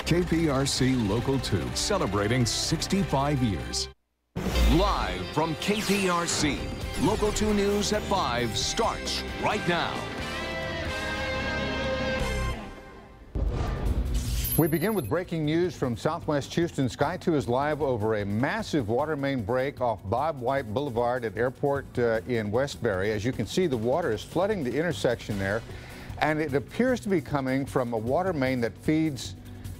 KPRC Local 2, celebrating 65 years. Live from KPRC, Local 2 News at 5 starts right now. We begin with breaking news from Southwest Houston. Sky 2 is live over a massive water main break off Bob White Boulevard at Airport in Westbury. As you can see, the water is flooding the intersection there, and it appears to be coming from a water main that feeds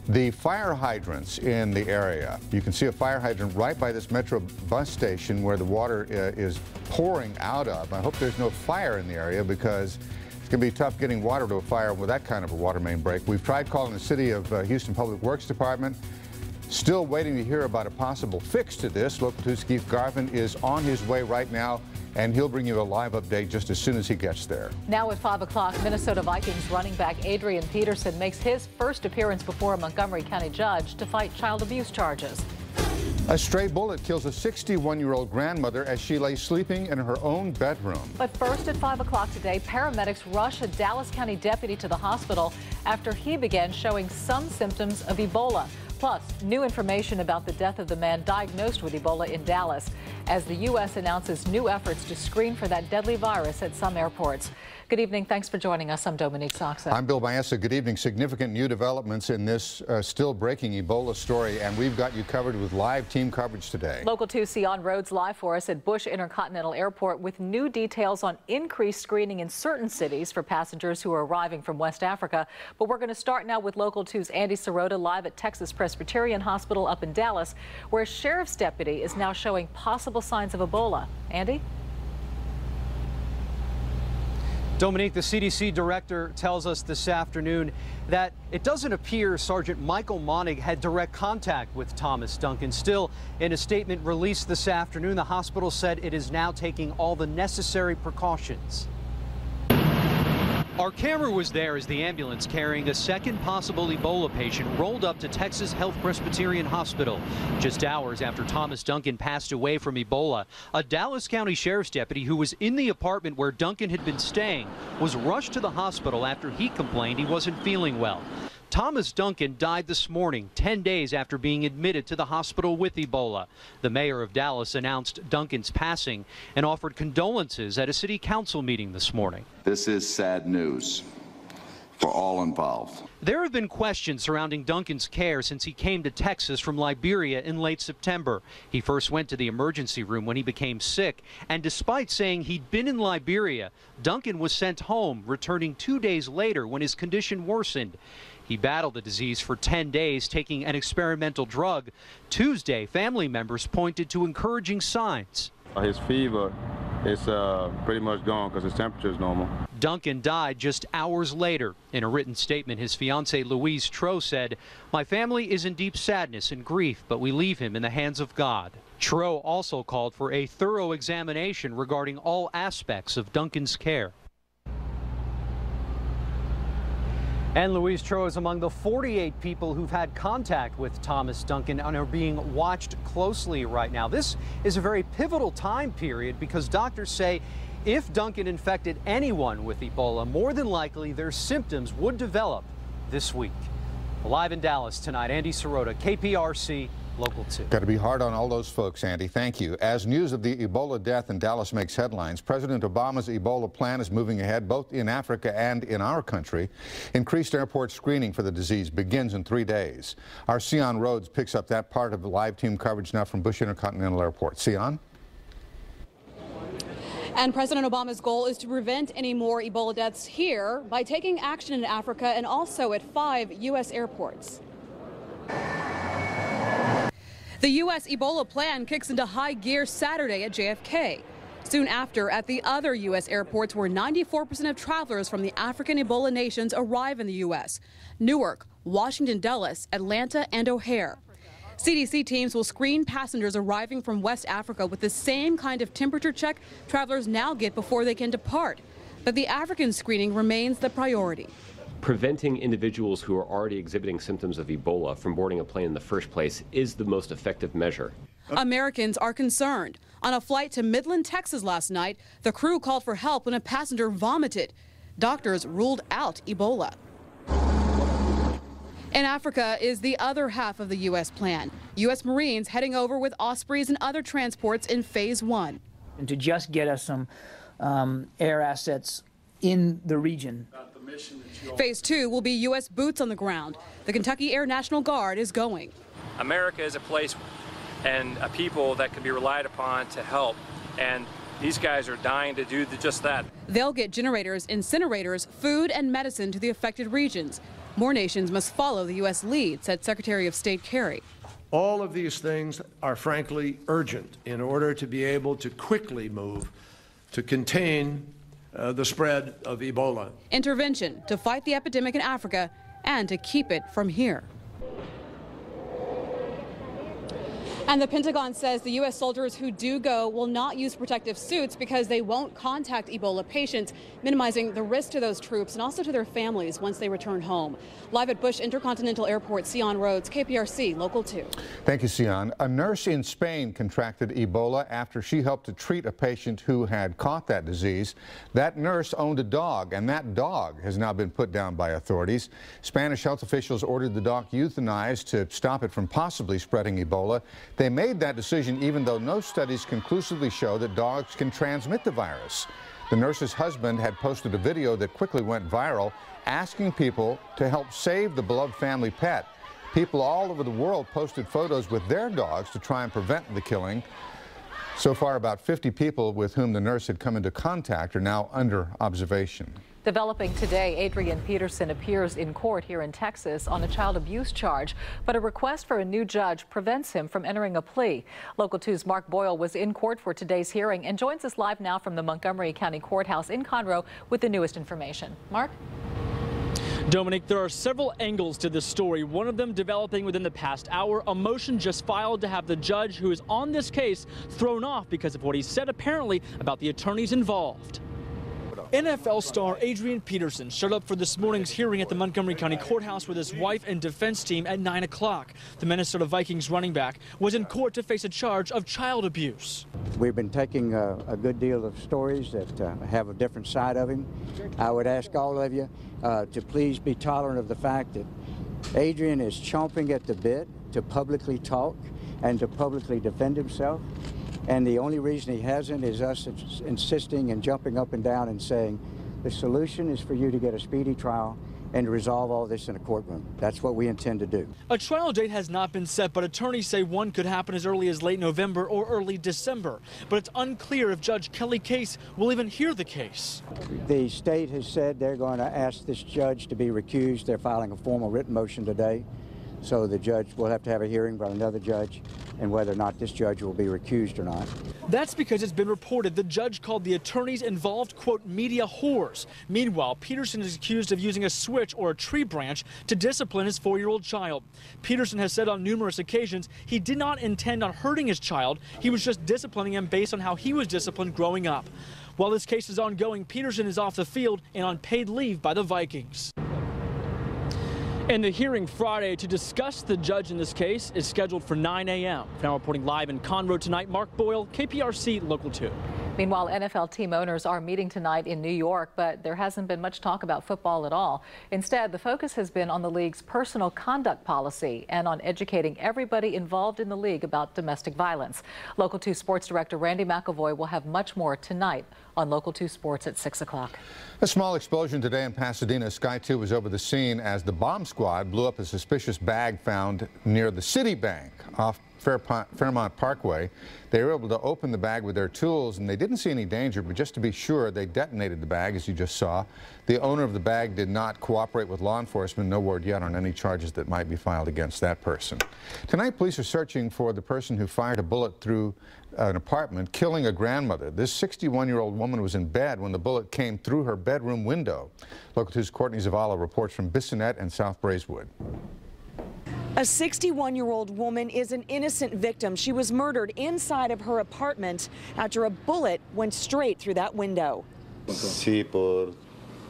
the fire hydrants in the area. You can see a fire hydrant right by this Metro bus station where the water is pouring out of. I hope there's no fire in the area because it's going to be tough getting water to a fire with that kind of a water main break. We've tried calling the City of Houston Public Works Department. Still waiting to hear about a possible fix to this. Local 2's Keith Garvin is on his way right now, and he'll bring you a live update just as soon as he gets there. Now at 5 o'clock, Minnesota Vikings running back Adrian Peterson makes his first appearance before a Montgomery County judge to fight child abuse charges. A stray bullet kills a 61-year-old grandmother as she lay sleeping in her own bedroom. But first at 5 o'clock today, paramedics rush a Dallas County deputy to the hospital after he began showing some symptoms of Ebola. Plus, new information about the death of the man diagnosed with Ebola in Dallas as the U.S. announces new efforts to screen for that deadly virus at some airports. Good evening. Thanks for joining us. I'm Dominique Saxa. I'm Bill Maessa. Good evening. Significant new developments in this still breaking Ebola story, and we've got you covered with live team coverage today. Local 2 Sion Rhodes live for us at Bush Intercontinental Airport with new details on increased screening in certain cities for passengers who are arriving from West Africa. But we're going to start now with Local 2's Andy Sirota live at Texas Presbyterian Hospital up in Dallas, where a sheriff's deputy is now showing possible signs of Ebola. Andy? Dominique, the CDC director tells us this afternoon that it doesn't appear Sergeant Michael Monig had direct contact with Thomas Duncan. Still, in a statement released this afternoon, the hospital said it is now taking all the necessary precautions. Our camera was there as the ambulance carrying a second possible Ebola patient rolled up to Texas Health Presbyterian Hospital. Just hours after Thomas Duncan passed away from Ebola, a Dallas County Sheriff's deputy who was in the apartment where Duncan had been staying was rushed to the hospital after he complained he wasn't feeling well. Thomas Duncan died this morning, 10 days after being admitted to the hospital with Ebola. The mayor of Dallas announced Duncan's passing and offered condolences at a city council meeting this morning. This is sad news for all involved. There have been questions surrounding Duncan's care since he came to Texas from Liberia in late September. He first went to the emergency room when he became sick, and despite saying he'd been in Liberia, Duncan was sent home, returning 2 days later when his condition worsened. He battled the disease for 10 days, taking an experimental drug. Tuesday, family members pointed to encouraging signs. His fever is pretty much gone because his temperature is normal. Duncan died just hours later. In a written statement, his fiancée Louise Tro said, "My family is in deep sadness and grief, but we leave him in the hands of God." Tro also called for a thorough examination regarding all aspects of Duncan's care. And Louise Tro is among the 48 people who've had contact with Thomas Duncan and are being watched closely right now. This is a very pivotal time period because doctors say if Duncan infected anyone with Ebola, more than likely their symptoms would develop this week. Live in Dallas tonight, Andy Sirota, KPRC Local 2. Got to be hard on all those folks, Andy. Thank you. As news of the Ebola death in Dallas makes headlines, President Obama's Ebola plan is moving ahead both in Africa and in our country. Increased airport screening for the disease begins in 3 days. Our Sion Rhodes picks up that part of the live team coverage now from Bush Intercontinental Airport. Sion? And President Obama's goal is to prevent any more Ebola deaths here by taking action in Africa and also at 5 U.S. airports. The U.S. Ebola plan kicks into high gear Saturday at JFK. Soon after, at the other U.S. airports where 94% of travelers from the African Ebola nations arrive in the U.S. Newark, Washington Dulles, Atlanta, and O'Hare. CDC teams will screen passengers arriving from West Africa with the same kind of temperature check travelers now get before they can depart. But the African screening remains the priority. Preventing individuals who are already exhibiting symptoms of Ebola from boarding a plane in the first place is the most effective measure. Americans are concerned. On a flight to Midland, Texas last night, the crew called for help when a passenger vomited. Doctors ruled out Ebola. In Africa is the other half of the U.S. plan. U.S. Marines heading over with Ospreys and other transports in Phase 1. And to just get us some air assets in the region. Phase 2 will be U.S. boots on the ground. The Kentucky Air National Guard is going. America is a place and a people that can be relied upon to help, and these guys are dying to do just that. They'll get generators, incinerators, food, and medicine to the affected regions. More nations must follow the U.S. lead, said Secretary of State Kerry. All of these things are frankly urgent in order to be able to quickly move to contain the spread of Ebola. Intervention to fight the epidemic in Africa and to keep it from here. And the Pentagon says the U.S. soldiers who do go will not use protective suits because they won't contact Ebola patients, minimizing the risk to those troops and also to their families once they return home. Live at Bush Intercontinental Airport, Sion Rhodes, KPRC, Local 2. Thank you, Sion. A nurse in Spain contracted Ebola after she helped to treat a patient who had caught that disease. That nurse owned a dog, and that dog has now been put down by authorities. Spanish health officials ordered the dog euthanized to stop it from possibly spreading Ebola. They made that decision even though no studies conclusively show that dogs can transmit the virus. The nurse's husband had posted a video that quickly went viral, asking people to help save the beloved family pet. People all over the world posted photos with their dogs to try and prevent the killing. So far, about 50 people with whom the nurse had come into contact are now under observation. Developing today, Adrian Peterson appears in court here in Texas on a child abuse charge, but a request for a new judge prevents him from entering a plea. Local 2's Mark Boyle was in court for today's hearing and joins us live now from the Montgomery County Courthouse in Conroe with the newest information. Mark? Dominique, there are several angles to this story, one of them developing within the past hour. A motion just filed to have the judge who is on this case thrown off because of what he said apparently about the attorneys involved. NFL star Adrian Peterson showed up for this morning's hearing at the Montgomery County Courthouse with his wife and defense team at 9 o'clock. The Minnesota Vikings running back was in court to face a charge of child abuse. We've been taking a good deal of stories that have a different side of him. I would ask all of you to please be tolerant of the fact that Adrian is chomping at the bit to publicly talk and to publicly defend himself. And the only reason he hasn't is us insisting and jumping up and down and saying, the solution is for you to get a speedy trial and to resolve all this in a courtroom. That's what we intend to do. A trial date has not been set, but attorneys say one could happen as early as late November or early December. But it's unclear if Judge Kelly Case will even hear the case. The state has said they're going to ask this judge to be recused. They're filing a formal written motion today. So the judge will have to have a hearing by another judge and whether or not this judge will be recused or not. That's because it's been reported the judge called the attorneys involved, quote, media whores. Meanwhile, Peterson is accused of using a switch or a tree branch to discipline his 4-year-old child. Peterson has said on numerous occasions he did not intend on hurting his child. He was just disciplining him based on how he was disciplined growing up. While this case is ongoing, Peterson is off the field and on paid leave by the Vikings. And the hearing Friday to discuss the judge in this case is scheduled for 9 a.m. Now reporting live in Conroe tonight, Mark Boyle, KPRC Local 2. Meanwhile, NFL team owners are meeting tonight in New York, but there hasn't been much talk about football at all. Instead, the focus has been on the league's personal conduct policy and on educating everybody involved in the league about domestic violence. Local 2 Sports Director Randy McElvoy will have much more tonight on Local 2 Sports at 6 o'clock. A small explosion today in Pasadena. Sky 2 was over the scene as the bomb squad blew up a suspicious bag found near the Citibank off Fairmont Parkway. They were able to open the bag with their tools, and they didn't see any danger, but just to be sure, they detonated the bag, as you just saw. The owner of the bag did not cooperate with law enforcement. No word yet on any charges that might be filed against that person. Tonight, police are searching for the person who fired a bullet through an apartment, killing a grandmother. This 61-year-old woman was in bed when the bullet came through her bedroom window. Local 2's Courtney Zavala reports from Bissonnette and South Braeswood. A 61-year-old woman is an innocent victim. She was murdered inside of her apartment after a bullet went straight through that window. Sí, por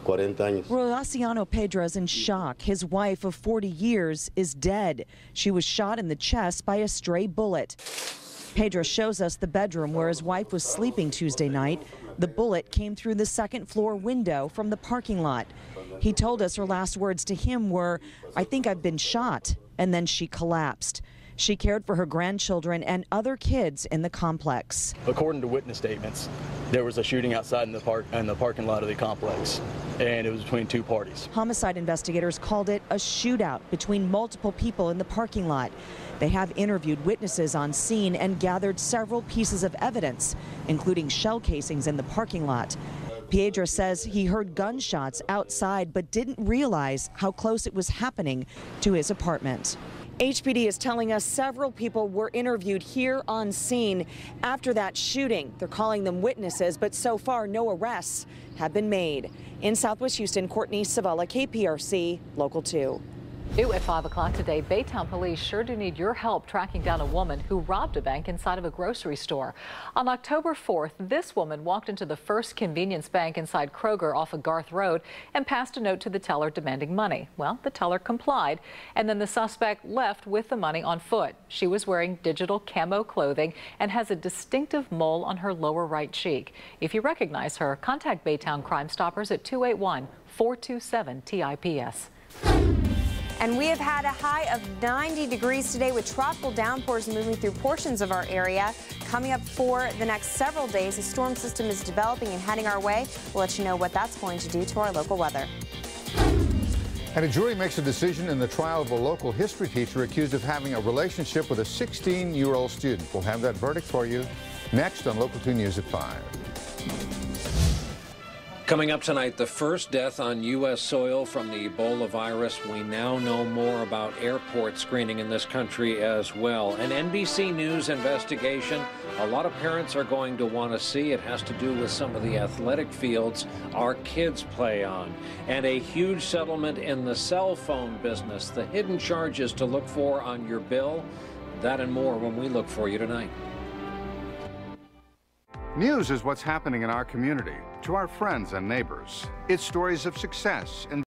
40 años. Rodaciano Pedro is in shock. His wife of 40 years is dead. She was shot in the chest by a stray bullet. Pedro shows us the bedroom where his wife was sleeping Tuesday night. The bullet came through the second-floor window from the parking lot. He told us her last words to him were, "I think I've been shot," and then she collapsed. She cared for her grandchildren and other kids in the complex. According to witness statements, there was a shooting outside in the parking lot of the complex, and it was between two parties. Homicide investigators called it a shootout between multiple people in the parking lot. They have interviewed witnesses on scene and gathered several pieces of evidence, including shell casings in the parking lot. Piedra says he heard gunshots outside but didn't realize how close it was happening to his apartment. HPD is telling us several people were interviewed here on scene after that shooting. They're calling them witnesses, but so far no arrests have been made. In Southwest Houston, Courtney Savala, KPRC, Local 2. New at 5 o'clock today, Baytown police sure do need your help tracking down a woman who robbed a bank inside of a grocery store. On October 4th, this woman walked into the First Convenience Bank inside Kroger off of Garth Road and passed a note to the teller demanding money. Well, the teller complied, and then the suspect left with the money on foot. She was wearing digital camo clothing and has a distinctive mole on her lower right cheek. If you recognize her, contact Baytown Crime Stoppers at 281-427-TIPS. And we have had a high of 90 degrees today with tropical downpours moving through portions of our area. Coming up for the next several days, a storm system is developing and heading our way. We'll let you know what that's going to do to our local weather. And a jury makes a decision in the trial of a local history teacher accused of having a relationship with a 16-year-old student. We'll have that verdict for you next on Local 2 News at 5. Coming up tonight, the first death on U.S. soil from the Ebola virus. We now know more about airport screening in this country as well. An NBC News investigation a lot of parents are going to want to see. It has to do with some of the athletic fields our kids play on. And a huge settlement in the cell phone business. The hidden charges to look for on your bill. That and more when we look for you tonight. News is what's happening in our community, to our friends and neighbors. It's stories of success and